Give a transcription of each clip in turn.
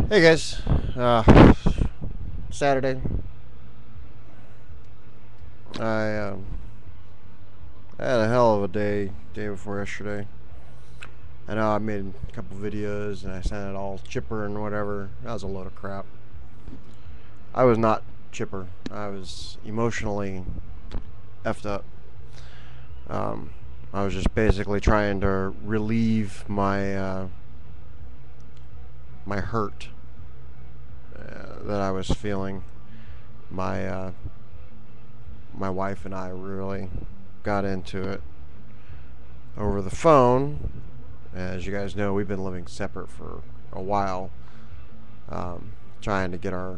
Hey guys, Saturday. I had a hell of a day before yesterday. I know I made a couple videos and I sounded all chipper and whatever. That was a load of crap. I was not chipper. I was emotionally effed up. Um, I was just basically trying to relieve my hurt that I was feeling. My my wife and I really got into it over the phone. As you guys know, we've been living separate for a while, trying to get our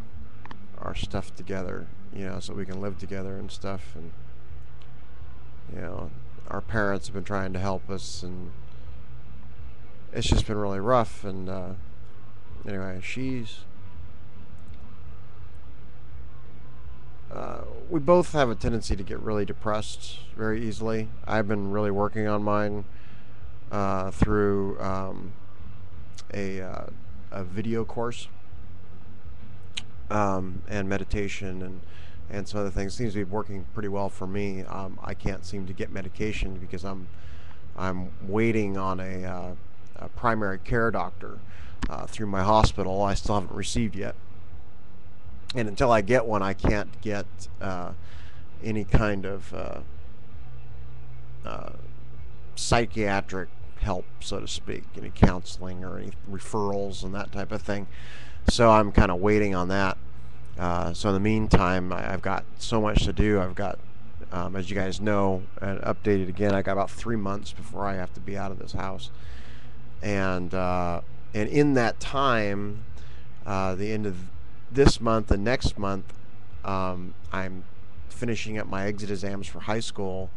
stuff together, so we can live together and stuff. And our parents have been trying to help us, and it's just been really rough. And anyway, we both have a tendency to get really depressed very easily. I've been really working on mine through a video course, and meditation and some other things. Seems to be working pretty well for me. I can't seem to get medication because I'm waiting on a primary care doctor through my hospital. I still haven't received yet, and until I get one, I can't get any kind of psychiatric help, so to speak, any counseling or any referrals and that type of thing. So I'm kind of waiting on that. So in the meantime, I've got so much to do. I've got, as you guys know, updated again, I got about 3 months before I have to be out of this house. And in that time, the end of this month and next month, I'm finishing up my exit exams for high school,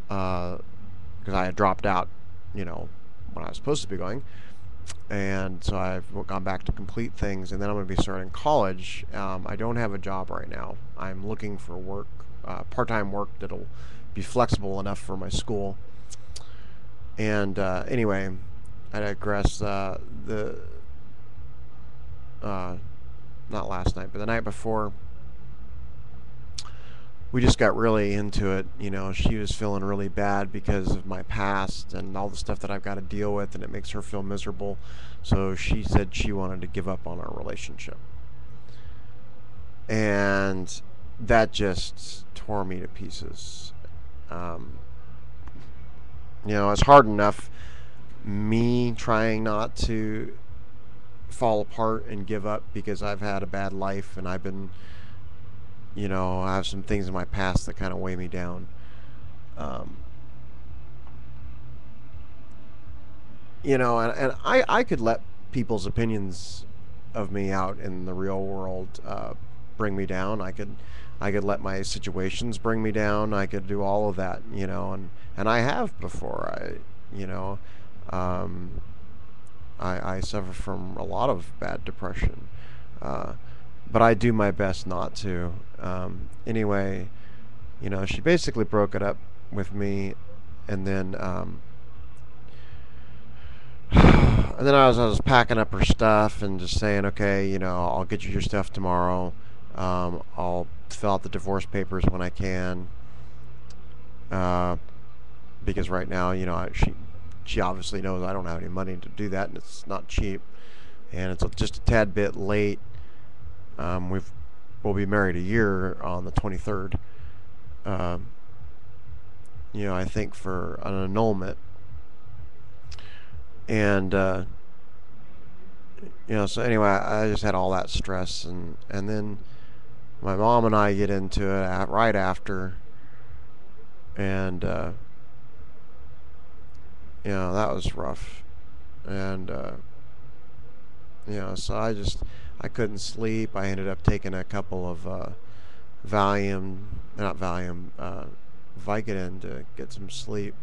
because I had dropped out, when I was supposed to be going. And so I've gone back to complete things, and then I'm going to be starting college. I don't have a job right now. I'm looking for work, part-time work that'll be flexible enough for my school. And anyway, I digress. Not last night, but the night before, we just got really into it. She was feeling really bad because of my past and all the stuff that I've got to deal with, and it makes her feel miserable. So she said she wanted to give up on our relationship. And that just tore me to pieces. It's hard enough me trying not to fall apart and give up because I've had a bad life, and I've been, I have some things in my past that kind of weigh me down. And I could let people's opinions of me out in the real world bring me down. I could let my situations bring me down. I could do all of that, and I have before. I suffer from a lot of bad depression, but I do my best not to. Anyway, she basically broke it up with me, and then I was packing up her stuff and just saying, okay, I'll get you your stuff tomorrow. I'll fill out the divorce papers when I can, because right now, she obviously knows I don't have any money to do that, and it's not cheap, and it's just a tad bit late. We'll be married a year on the 23rd. I think for an annulment, and so anyway, I just had all that stress, and then my mom and I get into it right after, and that was rough. And so I couldn't sleep. I ended up taking a couple of Vicodin to get some sleep,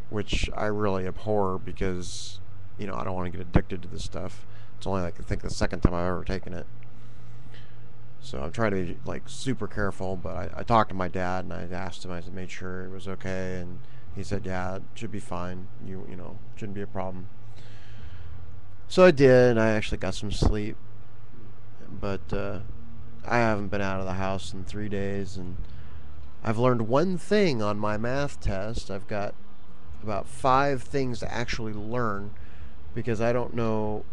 which I really abhor because I don't want to get addicted to this stuff. It's only I think the second time I've ever taken it. So I'm trying to be super careful, but I talked to my dad and I asked him. I made sure it was okay, and he said, yeah, it should be fine. Shouldn't be a problem. So I did. I actually got some sleep, but I haven't been out of the house in 3 days, and I've learned one thing on my math test. I've got about 5 things to actually learn because I don't know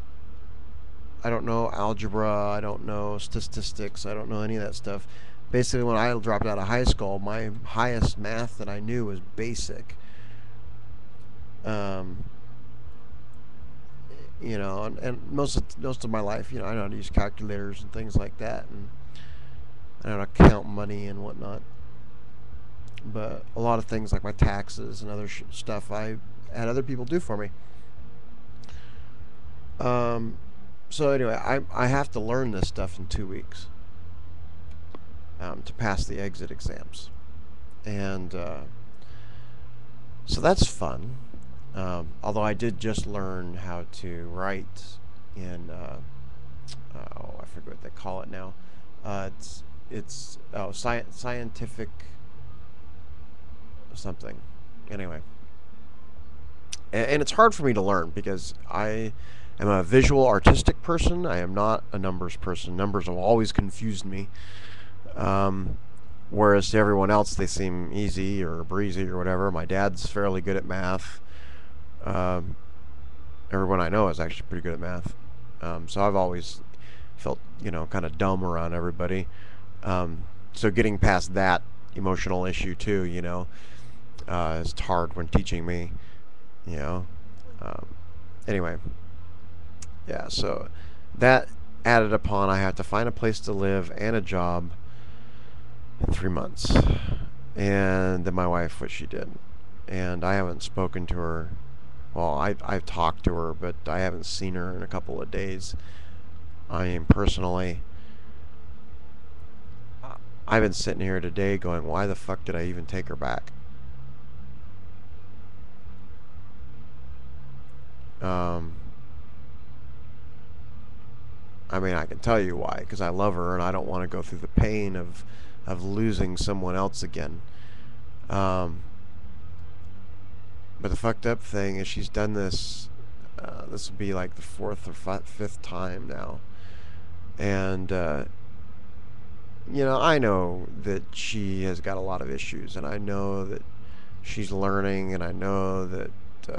algebra, I don't know statistics, I don't know any of that stuff. Basically, when I dropped out of high school, my highest math that I knew was basic. Um, and most of my life, I know how to use calculators and things like that, and I know how to count money and whatnot. But a lot of things like my taxes and other stuff, I had other people do for me. Um, so anyway, I have to learn this stuff in 2 weeks to pass the exit exams, and so that's fun. Although I did just learn how to write in I forget what they call it now. Scientific something. Anyway, and it's hard for me to learn because I am a visual artistic person. I am not a numbers person. Numbers have always confused me. Whereas to everyone else they seem easy or breezy or whatever. My dad's fairly good at math. Everyone I know is actually pretty good at math. So I've always felt, kind of dumb around everybody. So getting past that emotional issue too, is hard when teaching me, you know. Anyway, yeah, so that added upon, I had to find a place to live and a job in 3 months. And then my wife, what she did. And I haven't spoken to her. Well, I've talked to her, but I haven't seen her in a couple of days. I've been sitting here today going, why the fuck did I even take her back? I mean, I can tell you why, because I love her and I don't want to go through the pain of losing someone else again. But the fucked up thing is she's done this. This will be like the 4th or 5th time now, and I know that she has got a lot of issues, and I know that she's learning, and I know that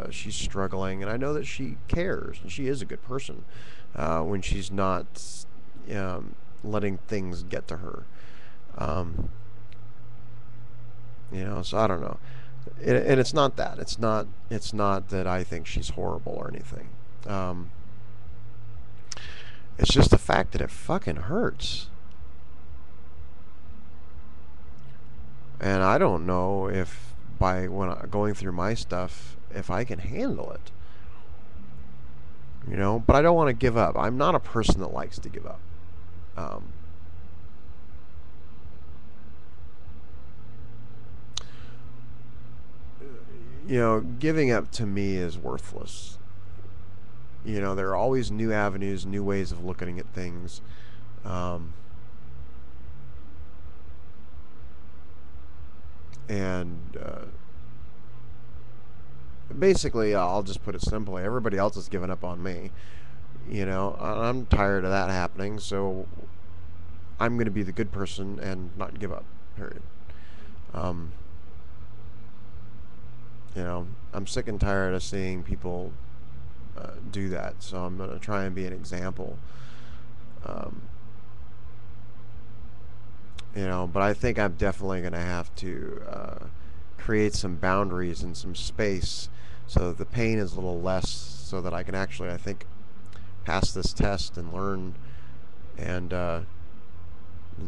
she's struggling, and I know that she cares, and she is a good person when she's not letting things get to her. So I don't know. And it's not that. It's not that I think she's horrible or anything. It's just the fact that it fucking hurts. And I don't know if when going through my stuff, if I can handle it. But I don't want to give up. I'm not a person that likes to give up. Giving up to me is worthless. There are always new avenues, new ways of looking at things. And basically, I'll just put it simply. Everybody else has given up on me. I'm tired of that happening, so I'm going to be the good person and not give up, period. I'm sick and tired of seeing people do that, so I'm going to try and be an example. But I think I'm definitely going to have to create some boundaries and some space so that the pain is a little less, so that I can actually, I think, pass this test and learn and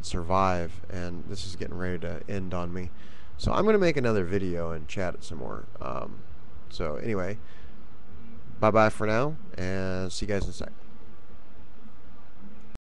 survive. And this is getting ready to end on me. So I'm going to make another video and chat it some more. So anyway, bye-bye for now, and see you guys in a sec.